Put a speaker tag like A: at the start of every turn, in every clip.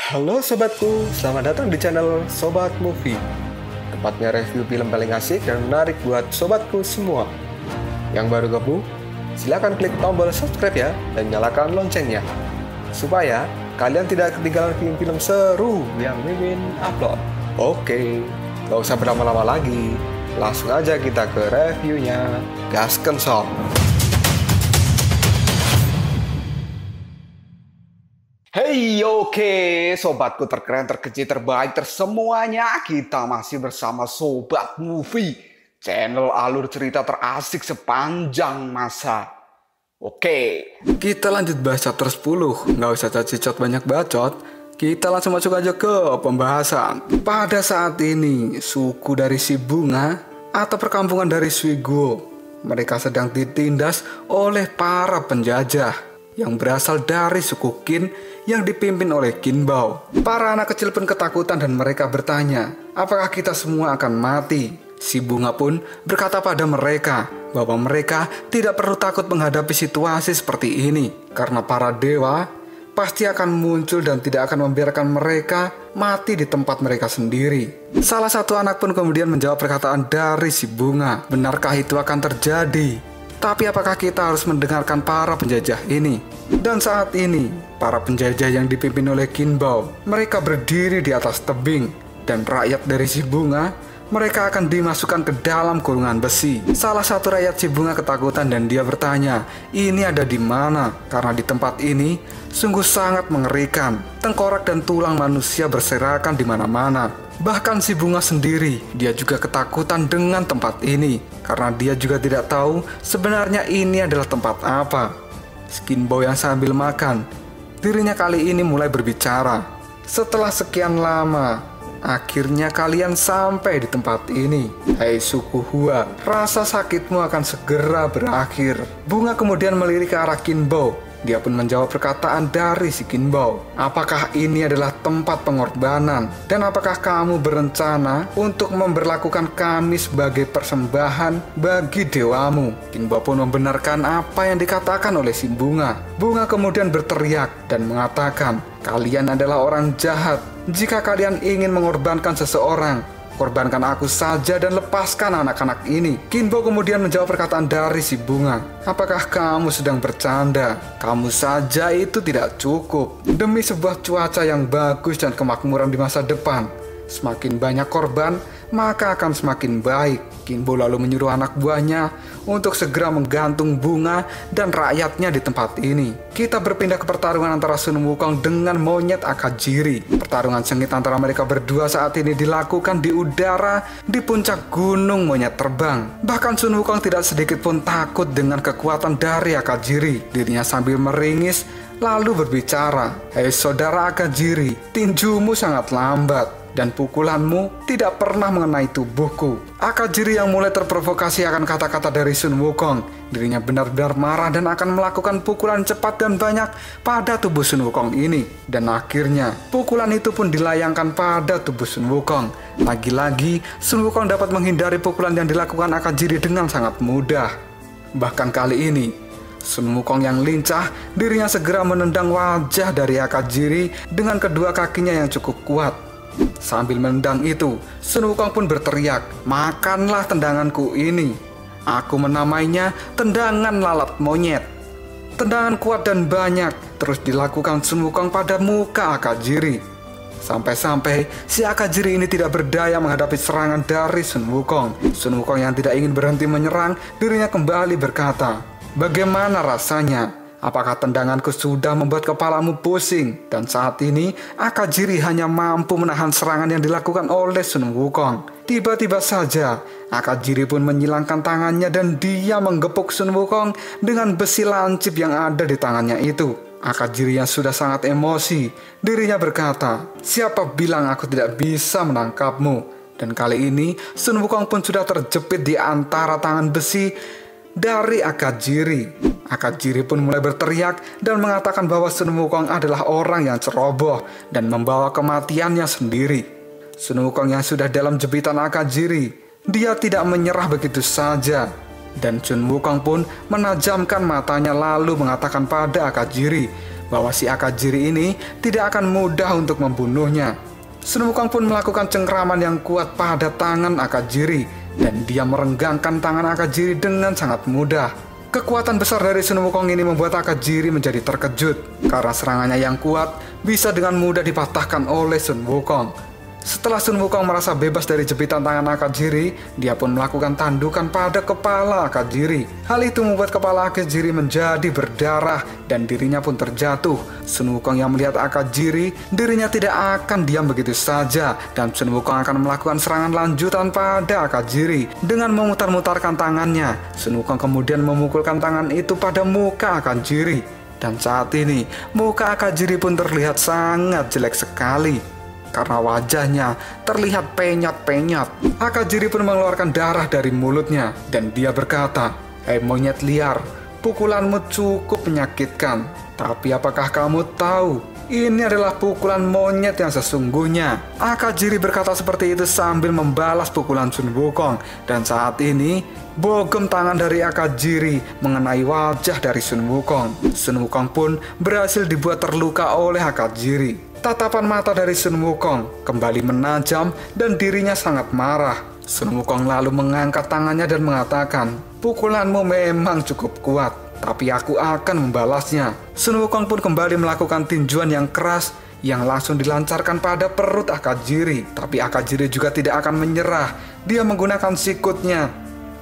A: Halo sobatku, selamat datang di channel Sobat Movie. Tempatnya review film paling asik dan menarik buat sobatku semua. Yang baru gabung, silahkan klik tombol subscribe ya dan nyalakan loncengnya, supaya kalian tidak ketinggalan film-film seru yang Mimin upload. Oke, gak usah berlama-lama lagi, langsung aja kita ke reviewnya. Gasken sob. Hey, oke, sobatku terkeren, terkecil, terbaik, tersemuanya. Kita masih bersama Sobat Movie, channel alur cerita terasik sepanjang masa. Oke, kita lanjut bahas chapter 10. Nggak usah cacicot banyak bacot, kita langsung masuk aja ke pembahasan. Pada saat ini, suku dari si Bunga atau perkampungan dari Suiguo, mereka sedang ditindas oleh para penjajah yang berasal dari suku Qin yang dipimpin oleh Qin Bao. Para anak kecil pun ketakutan dan mereka bertanya, apakah kita semua akan mati? Si Bunga pun berkata pada mereka bahwa mereka tidak perlu takut menghadapi situasi seperti ini, karena para dewa pasti akan muncul dan tidak akan membiarkan mereka mati di tempat mereka sendiri. Salah satu anak pun kemudian menjawab perkataan dari si Bunga, benarkah itu akan terjadi? Tapi apakah kita harus mendengarkan para penjajah ini? Dan saat ini, para penjajah yang dipimpin oleh Qin Bao, mereka berdiri di atas tebing. Dan rakyat dari si Bunga, mereka akan dimasukkan ke dalam kurungan besi. Salah satu rakyat si Bunga ketakutan dan dia bertanya, ini ada di mana? Karena di tempat ini, sungguh sangat mengerikan. Tengkorak dan tulang manusia berserakan di mana-mana. Bahkan si Bunga sendiri, dia juga ketakutan dengan tempat ini, karena dia juga tidak tahu sebenarnya ini adalah tempat apa. Qin Bao yang sambil makan, dirinya kali ini mulai berbicara. Setelah sekian lama, akhirnya kalian sampai di tempat ini. Hai suku Hua, rasa sakitmu akan segera berakhir. Bunga kemudian melirik ke arah Qin Bao. Dia pun menjawab perkataan dari si Qin Bao. Apakah ini adalah tempat pengorbanan? Dan apakah kamu berencana untuk memberlakukan kami sebagai persembahan bagi dewamu? Qin Bao pun membenarkan apa yang dikatakan oleh si Bunga. Bunga kemudian berteriak dan mengatakan, kalian adalah orang jahat. Jika kalian ingin mengorbankan seseorang, korbankan aku saja dan lepaskan anak-anak ini. Qin Bao kemudian menjawab perkataan dari si Bunga. Apakah kamu sedang bercanda? Kamu saja itu tidak cukup. Demi sebuah cuaca yang bagus dan kemakmuran di masa depan, semakin banyak korban, maka akan semakin baik. Qin Bao lalu menyuruh anak buahnya untuk segera menggantung Bunga dan rakyatnya di tempat ini. Kita berpindah ke pertarungan antara Sun Wukong dengan monyet Akajiri. Pertarungan sengit antara mereka berdua saat ini dilakukan di udara di puncak gunung monyet terbang. Bahkan Sun Wukong tidak sedikit pun takut dengan kekuatan dari Akajiri. Dirinya sambil meringis lalu berbicara, hei saudara Akajiri, tinjumu sangat lambat dan pukulanmu tidak pernah mengenai tubuhku. Akajiri yang mulai terprovokasi akan kata-kata dari Sun Wukong. Dirinya benar-benar marah dan akan melakukan pukulan cepat dan banyak pada tubuh Sun Wukong ini. Dan akhirnya pukulan itu pun dilayangkan pada tubuh Sun Wukong. Lagi-lagi Sun Wukong dapat menghindari pukulan yang dilakukan Akajiri dengan sangat mudah. Bahkan kali ini Sun Wukong yang lincah, dirinya segera menendang wajah dari Akajiri dengan kedua kakinya yang cukup kuat. Sambil menendang itu, Sun Wukong pun berteriak, makanlah tendanganku ini. Aku menamainya tendangan lalat monyet. Tendangan kuat dan banyak terus dilakukan Sun Wukong pada muka Akajiri. Sampai-sampai si Akajiri ini tidak berdaya menghadapi serangan dari Sun Wukong. Sun Wukong yang tidak ingin berhenti menyerang, dirinya kembali berkata, bagaimana rasanya? Apakah tendanganku sudah membuat kepalamu pusing? Dan saat ini, Akajiri hanya mampu menahan serangan yang dilakukan oleh Sun Wukong. Tiba-tiba saja, Akajiri pun menyilangkan tangannya dan dia menggepuk Sun Wukong dengan besi lancip yang ada di tangannya itu. Akajiri yang sudah sangat emosi, dirinya berkata, siapa bilang aku tidak bisa menangkapmu? Dan kali ini, Sun Wukong pun sudah terjepit di antara tangan besi dari Akajiri. Akajiri pun mulai berteriak dan mengatakan bahwa Sun Wukong adalah orang yang ceroboh dan membawa kematiannya sendiri. Sun Wukong yang sudah dalam jepitan Akajiri, dia tidak menyerah begitu saja. Dan Sun Wukong pun menajamkan matanya lalu mengatakan pada Akajiri bahwa si Akajiri ini tidak akan mudah untuk membunuhnya. Sun Wukong pun melakukan cengkraman yang kuat pada tangan Akajiri, dan dia merenggangkan tangan Akajiri dengan sangat mudah. Kekuatan besar dari Sun Wukong ini membuat Akajiri menjadi terkejut, karena serangannya yang kuat bisa dengan mudah dipatahkan oleh Sun Wukong. Setelah Sun Wukong merasa bebas dari jepitan tangan Akajiri, dia pun melakukan tandukan pada kepala Akajiri. Hal itu membuat kepala Akajiri menjadi berdarah dan dirinya pun terjatuh. Sun Wukong yang melihat Akajiri, dirinya tidak akan diam begitu saja, dan Sun Wukong akan melakukan serangan lanjutan pada Akajiri. Dengan memutar-mutarkan tangannya, Sun Wukong kemudian memukulkan tangan itu pada muka Akajiri. Dan saat ini, muka Akajiri pun terlihat sangat jelek sekali, karena wajahnya terlihat penyat-penyat. Akajiri pun mengeluarkan darah dari mulutnya, dan dia berkata, "Hei monyet liar, pukulanmu cukup menyakitkan. Tapi apakah kamu tahu, ini adalah pukulan monyet yang sesungguhnya?" Akajiri berkata seperti itu sambil membalas pukulan Sun Wukong, dan saat ini bogem tangan dari Akajiri mengenai wajah dari Sun Wukong. Sun Wukong pun berhasil dibuat terluka oleh Akajiri. Tatapan mata dari Sun Wukong kembali menajam dan dirinya sangat marah. Sun Wukong lalu mengangkat tangannya dan mengatakan, "Pukulanmu memang cukup kuat, tapi aku akan membalasnya." Sun Wukong pun kembali melakukan tinjuan yang keras yang langsung dilancarkan pada perut Akajiri. Tapi Akajiri juga tidak akan menyerah. Dia menggunakan sikutnya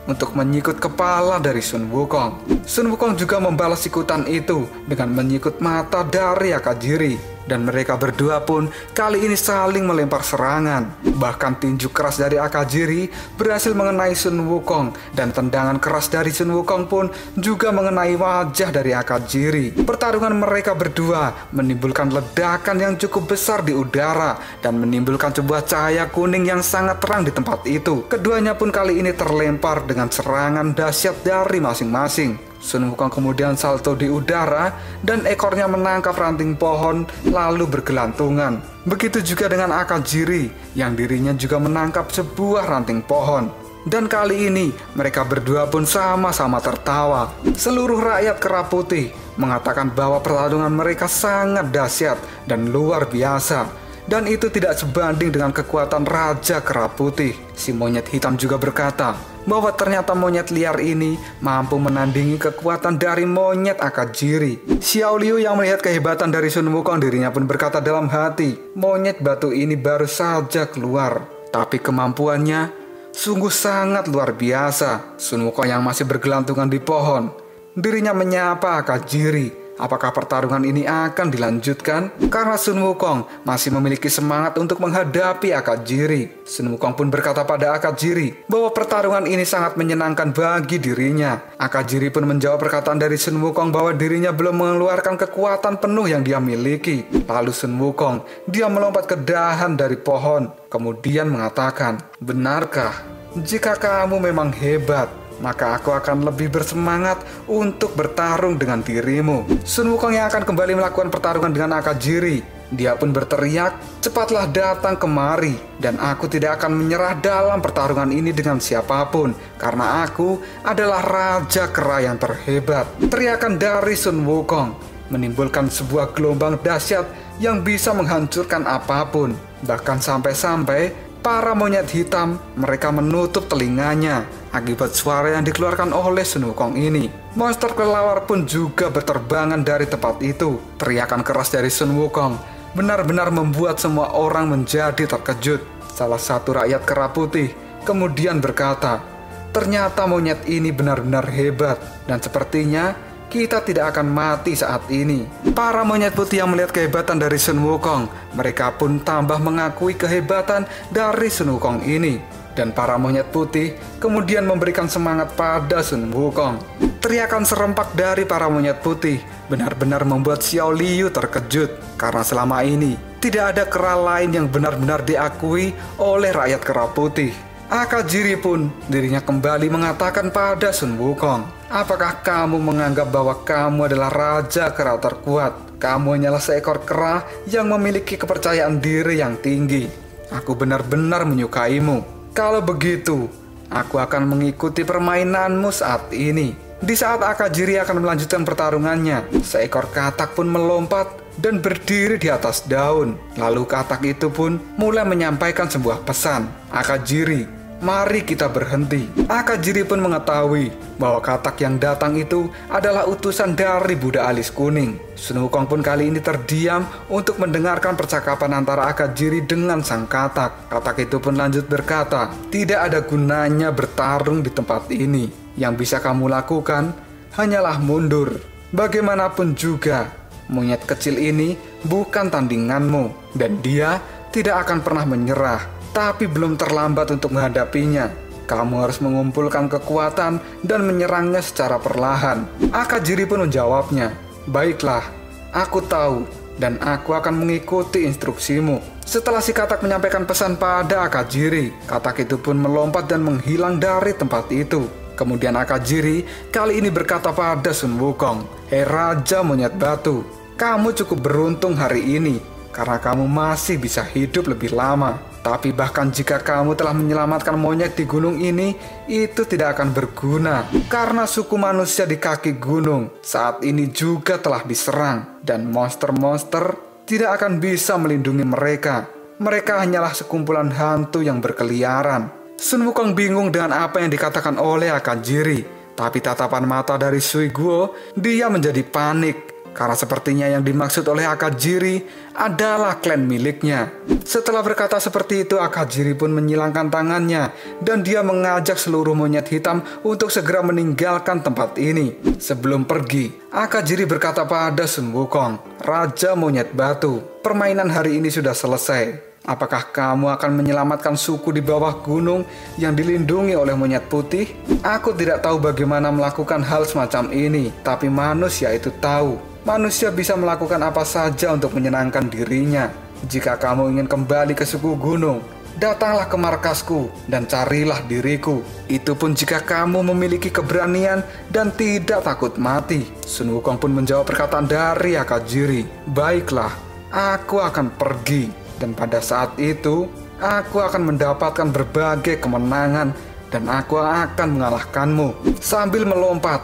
A: untuk menyikut kepala dari Sun Wukong. Sun Wukong juga membalas sikutan itu dengan menyikut mata dari Akajiri. Dan mereka berdua pun kali ini saling melempar serangan. Bahkan tinju keras dari Akajiri berhasil mengenai Sun Wukong, dan tendangan keras dari Sun Wukong pun juga mengenai wajah dari Akajiri. Pertarungan mereka berdua menimbulkan ledakan yang cukup besar di udara dan menimbulkan sebuah cahaya kuning yang sangat terang di tempat itu. Keduanya pun kali ini terlempar dengan serangan dahsyat dari masing-masing. Sun Wukong kemudian salto di udara dan ekornya menangkap ranting pohon lalu bergelantungan. Begitu juga dengan Akajiri yang dirinya juga menangkap sebuah ranting pohon. Dan kali ini mereka berdua pun sama-sama tertawa. Seluruh rakyat Kera Putih mengatakan bahwa pertarungan mereka sangat dahsyat dan luar biasa. Dan itu tidak sebanding dengan kekuatan Raja Kera Putih. Si monyet hitam juga berkata bahwa ternyata monyet liar ini mampu menandingi kekuatan dari monyet Akajiri. Xiao Liu yang melihat kehebatan dari Sun Wukong, dirinya pun berkata dalam hati, "Monyet batu ini baru saja keluar, tapi kemampuannya sungguh sangat luar biasa." Sun Wukong yang masih bergelantungan di pohon, dirinya menyapa Akajiri. Apakah pertarungan ini akan dilanjutkan? Karena Sun Wukong masih memiliki semangat untuk menghadapi Akajiri. Sun Wukong pun berkata pada Akajiri bahwa pertarungan ini sangat menyenangkan bagi dirinya. Akajiri pun menjawab perkataan dari Sun Wukong bahwa dirinya belum mengeluarkan kekuatan penuh yang dia miliki. Lalu Sun Wukong, dia melompat ke dahan dari pohon, kemudian mengatakan, "Benarkah? Jika kamu memang hebat, maka aku akan lebih bersemangat untuk bertarung dengan dirimu." Sun Wukong yang akan kembali melakukan pertarungan dengan Akajiri, dia pun berteriak, "Cepatlah datang kemari, dan aku tidak akan menyerah dalam pertarungan ini dengan siapapun, karena aku adalah Raja Kera yang terhebat." Teriakan dari Sun Wukong menimbulkan sebuah gelombang dahsyat yang bisa menghancurkan apapun. Bahkan sampai-sampai para monyet hitam mereka menutup telinganya akibat suara yang dikeluarkan oleh Sun Wukong ini. Monster kelelawar pun juga berterbangan dari tempat itu. Teriakan keras dari Sun Wukong benar-benar membuat semua orang menjadi terkejut. Salah satu rakyat Kera Putih kemudian berkata, "Ternyata monyet ini benar-benar hebat, dan sepertinya kita tidak akan mati saat ini." Para monyet putih yang melihat kehebatan dari Sun Wukong, mereka pun tambah mengakui kehebatan dari Sun Wukong ini. Dan para monyet putih kemudian memberikan semangat pada Sun Wukong. Teriakan serempak dari para monyet putih benar-benar membuat Xiao Liu terkejut, karena selama ini tidak ada kera lain yang benar-benar diakui oleh rakyat Kera Putih. Akajiri pun dirinya kembali mengatakan pada Sun Wukong, "Apakah kamu menganggap bahwa kamu adalah raja kera terkuat? Kamu hanyalah seekor kera yang memiliki kepercayaan diri yang tinggi. Aku benar-benar menyukaimu. Kalau begitu, aku akan mengikuti permainanmu saat ini." Di saat Akajiri akan melanjutkan pertarungannya, seekor katak pun melompat dan berdiri di atas daun. Lalu katak itu pun mulai menyampaikan sebuah pesan. Akajiri, mari kita berhenti. Akajiri pun mengetahui bahwa katak yang datang itu adalah utusan dari Buddha Alis Kuning. Sun Wukong pun kali ini terdiam untuk mendengarkan percakapan antara Akajiri dengan sang katak. Katak itu pun lanjut berkata, tidak ada gunanya bertarung di tempat ini. Yang bisa kamu lakukan hanyalah mundur. Bagaimanapun juga, monyet kecil ini bukan tandinganmu dan dia tidak akan pernah menyerah. Tapi belum terlambat untuk menghadapinya. Kamu harus mengumpulkan kekuatan dan menyerangnya secara perlahan. Akajiri pun menjawabnya, baiklah, aku tahu dan aku akan mengikuti instruksimu. Setelah si katak menyampaikan pesan pada Akajiri, katak itu pun melompat dan menghilang dari tempat itu. Kemudian Akajiri kali ini berkata pada Sun Wukong, hei Raja Monyet Batu, kamu cukup beruntung hari ini karena kamu masih bisa hidup lebih lama. Tapi bahkan jika kamu telah menyelamatkan monyet di gunung ini, itu tidak akan berguna. Karena suku manusia di kaki gunung saat ini juga telah diserang. Dan monster-monster tidak akan bisa melindungi mereka. Mereka hanyalah sekumpulan hantu yang berkeliaran. Sun Wukong bingung dengan apa yang dikatakan oleh Akajiri. Tapi tatapan mata dari Sui Guo, dia menjadi panik. Karena sepertinya yang dimaksud oleh Akajiri adalah klan miliknya. Setelah berkata seperti itu, Akajiri pun menyilangkan tangannya dan dia mengajak seluruh monyet hitam untuk segera meninggalkan tempat ini. Sebelum pergi, Akajiri berkata pada Sun Wukong, Raja Monyet Batu, permainan hari ini sudah selesai. Apakah kamu akan menyelamatkan suku di bawah gunung yang dilindungi oleh monyet putih? Aku tidak tahu bagaimana melakukan hal semacam ini, tapi manusia itu tahu. Manusia bisa melakukan apa saja untuk menyenangkan dirinya. Jika kamu ingin kembali ke suku gunung, datanglah ke markasku dan carilah diriku. Itu pun jika kamu memiliki keberanian dan tidak takut mati. Sun Wukong pun menjawab perkataan dari Akajiri. Baiklah, aku akan pergi. Dan pada saat itu, aku akan mendapatkan berbagai kemenangan dan aku akan mengalahkanmu. Sambil melompat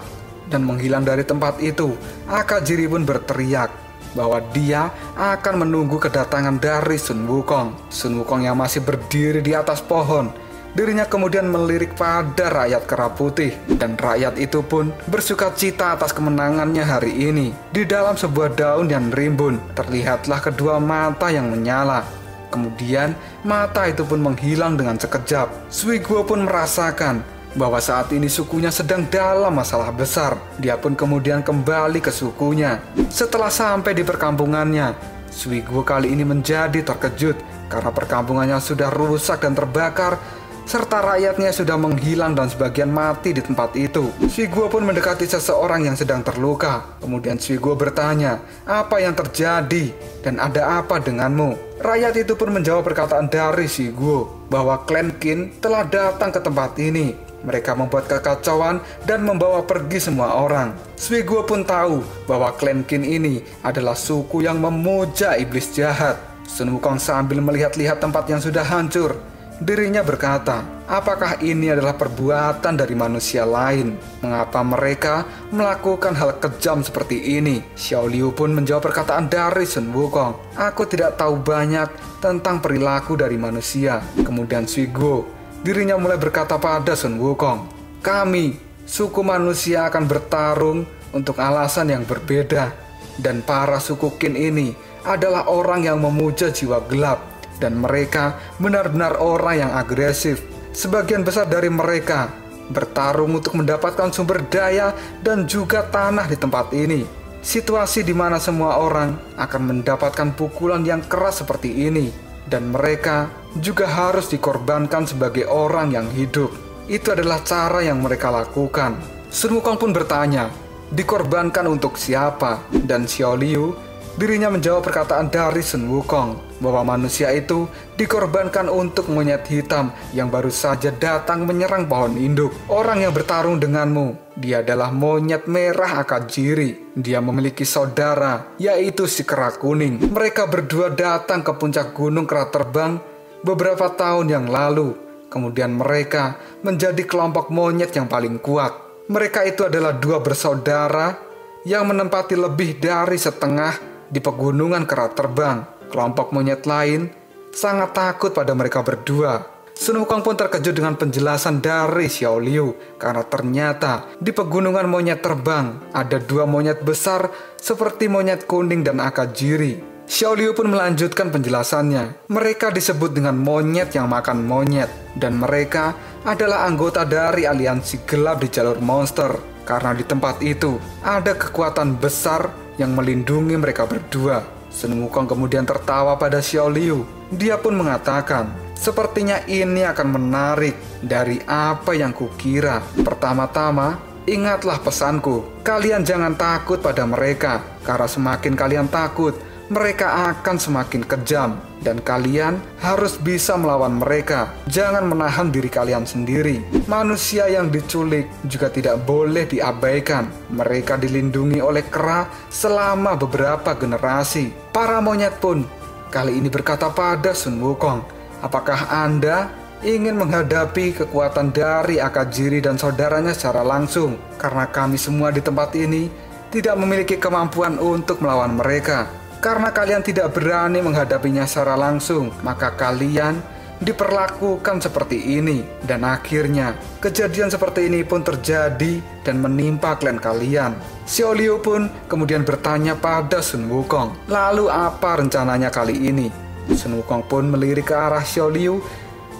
A: dan menghilang dari tempat itu, Akajiri pun berteriak bahwa dia akan menunggu kedatangan dari Sun Wukong. Sun Wukong yang masih berdiri di atas pohon, dirinya kemudian melirik pada rakyat kera putih. Dan rakyat itu pun bersuka cita atas kemenangannya hari ini. Di dalam sebuah daun yang rimbun, terlihatlah kedua mata yang menyala. Kemudian mata itu pun menghilang dengan sekejap. Sui Guo pun merasakan bahwa saat ini sukunya sedang dalam masalah besar. Dia pun kemudian kembali ke sukunya. Setelah sampai di perkampungannya, Sui Guo kali ini menjadi terkejut karena perkampungannya sudah rusak dan terbakar, serta rakyatnya sudah menghilang dan sebagian mati di tempat itu. Sui Guo pun mendekati seseorang yang sedang terluka. Kemudian Sui Guo bertanya, apa yang terjadi dan ada apa denganmu? Rakyat itu pun menjawab perkataan dari Sui Guo bahwa klan Qin telah datang ke tempat ini. Mereka membuat kekacauan dan membawa pergi semua orang. Sui Guo pun tahu bahwa klan Qin ini adalah suku yang memuja iblis jahat. Sun Wukong sambil melihat-lihat tempat yang sudah hancur, dirinya berkata, apakah ini adalah perbuatan dari manusia lain? Mengapa mereka melakukan hal kejam seperti ini? Xiao Liu pun menjawab perkataan dari Sun Wukong. Aku tidak tahu banyak tentang perilaku dari manusia. Kemudian Sui Guo, dirinya mulai berkata pada Sun Wukong, kami, suku manusia akan bertarung untuk alasan yang berbeda. Dan para suku Qin ini adalah orang yang memuja jiwa gelap. Dan mereka benar-benar orang yang agresif. Sebagian besar dari mereka bertarung untuk mendapatkan sumber daya dan juga tanah di tempat ini. Situasi di mana semua orang akan mendapatkan pukulan yang keras seperti ini. Dan mereka juga harus dikorbankan sebagai orang yang hidup. Itu adalah cara yang mereka lakukan. Sun Wukong pun bertanya, dikorbankan untuk siapa? Dan Xiao Liu, dirinya menjawab perkataan dari Sun Wukong bahwa manusia itu dikorbankan untuk monyet hitam yang baru saja datang menyerang pohon induk. Orang yang bertarung denganmu, dia adalah monyet merah Akajiri. Dia memiliki saudara, yaitu si kera kuning. Mereka berdua datang ke puncak gunung kera terbang beberapa tahun yang lalu. Kemudian mereka menjadi kelompok monyet yang paling kuat.
B: Mereka itu adalah dua bersaudara yang menempati lebih dari setengah di pegunungan Kera Terbang. Kelompok monyet lain sangat takut pada mereka berdua. Sun Wukong pun terkejut dengan penjelasan dari Xiao Liu, karena ternyata di pegunungan monyet terbang ada dua monyet besar seperti monyet kuning dan akajiri. Xiao Liu pun melanjutkan penjelasannya. Mereka disebut dengan monyet yang makan monyet, dan mereka adalah anggota dari aliansi gelap di jalur monster. Karena di tempat itu ada kekuatan besar yang melindungi mereka berdua. Sun Wukong kemudian tertawa pada Xiao Liu. Dia pun mengatakan, sepertinya ini akan menarik dari apa yang kukira. Pertama-tama, ingatlah pesanku. Kalian jangan takut pada mereka, karena semakin kalian takut, mereka akan semakin kejam. Dan kalian harus bisa melawan mereka. Jangan menahan diri kalian sendiri. Manusia yang diculik juga tidak boleh diabaikan. Mereka dilindungi oleh kera selama beberapa generasi. Para monyet pun kali ini berkata pada Sun Wukong, apakah Anda ingin menghadapi kekuatan dari Akajiri dan saudaranya secara langsung? Karena kami semua di tempat ini tidak memiliki kemampuan untuk melawan mereka. Karena kalian tidak berani menghadapinya secara langsung, maka kalian diperlakukan seperti ini. Dan akhirnya, kejadian seperti ini pun terjadi dan menimpa klan kalian. Xiao Liu pun kemudian bertanya pada Sun Wukong, lalu apa rencananya kali ini? Sun Wukong pun melirik ke arah Xiao Liu,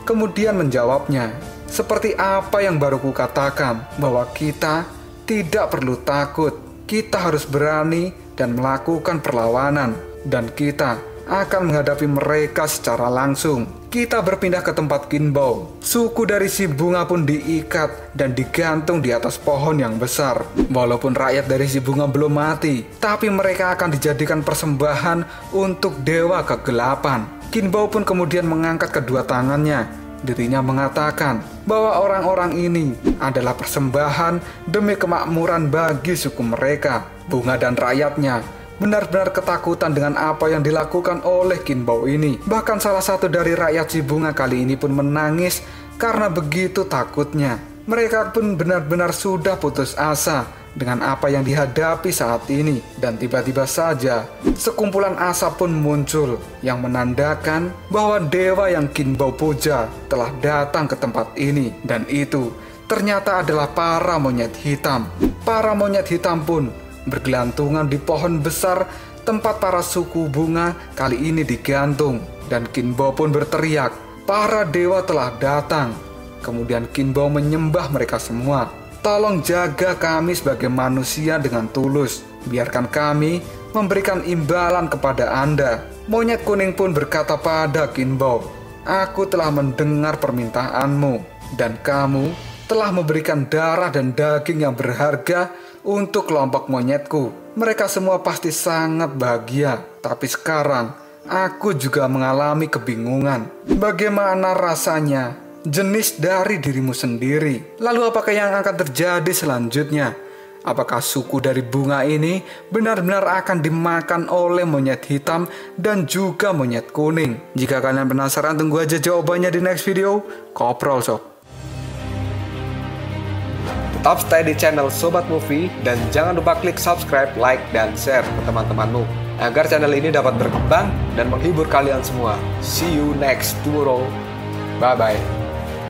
B: kemudian menjawabnya, seperti apa yang baru kukatakan, bahwa kita tidak perlu takut. Kita harus berani dan melakukan perlawanan, dan kita akan menghadapi mereka secara langsung. Kita berpindah ke tempat Qin Bao. Suku dari si bunga pun diikat dan digantung di atas pohon yang besar. Walaupun rakyat dari si bunga belum mati, tapi mereka akan dijadikan persembahan untuk dewa kegelapan. Qin Bao pun kemudian mengangkat kedua tangannya. Dirinya mengatakan bahwa orang-orang ini adalah persembahan demi kemakmuran bagi suku mereka. Bunga dan rakyatnya benar-benar ketakutan dengan apa yang dilakukan oleh Qin Bao ini. Bahkan salah satu dari rakyat si bunga kali ini pun menangis karena begitu takutnya. Mereka pun benar-benar sudah putus asa dengan apa yang dihadapi saat ini. Dan tiba-tiba saja sekumpulan asap pun muncul yang menandakan bahwa dewa yang Qin Bao puja telah datang ke tempat ini. Dan itu ternyata adalah para monyet hitam. Para monyet hitam pun bergelantungan di pohon besar tempat para suku bunga kali ini digantung. Dan Qin Bao pun berteriak, para dewa telah datang. Kemudian Qin Bao menyembah mereka semua. Tolong jaga kami sebagai manusia dengan tulus. Biarkan kami memberikan imbalan kepada Anda. Monyet kuning pun berkata pada Qin Bao, aku telah mendengar permintaanmu, dan kamu telah memberikan darah dan daging yang berharga untuk kelompok monyetku. Mereka semua pasti sangat bahagia. Tapi sekarang aku juga mengalami kebingungan. Bagaimana rasanya jenis dari dirimu sendiri? Lalu apakah yang akan terjadi selanjutnya? Apakah suku dari bunga ini benar-benar akan dimakan oleh monyet hitam dan juga monyet kuning? Jika kalian penasaran, tunggu aja jawabannya di next video. Koprol sob.
A: Tetap stay di channel Sobat Movie dan jangan lupa klik subscribe, like, dan share ke teman-temanmu agar channel ini dapat berkembang dan menghibur kalian semua. See you next tomorrow. Bye-bye.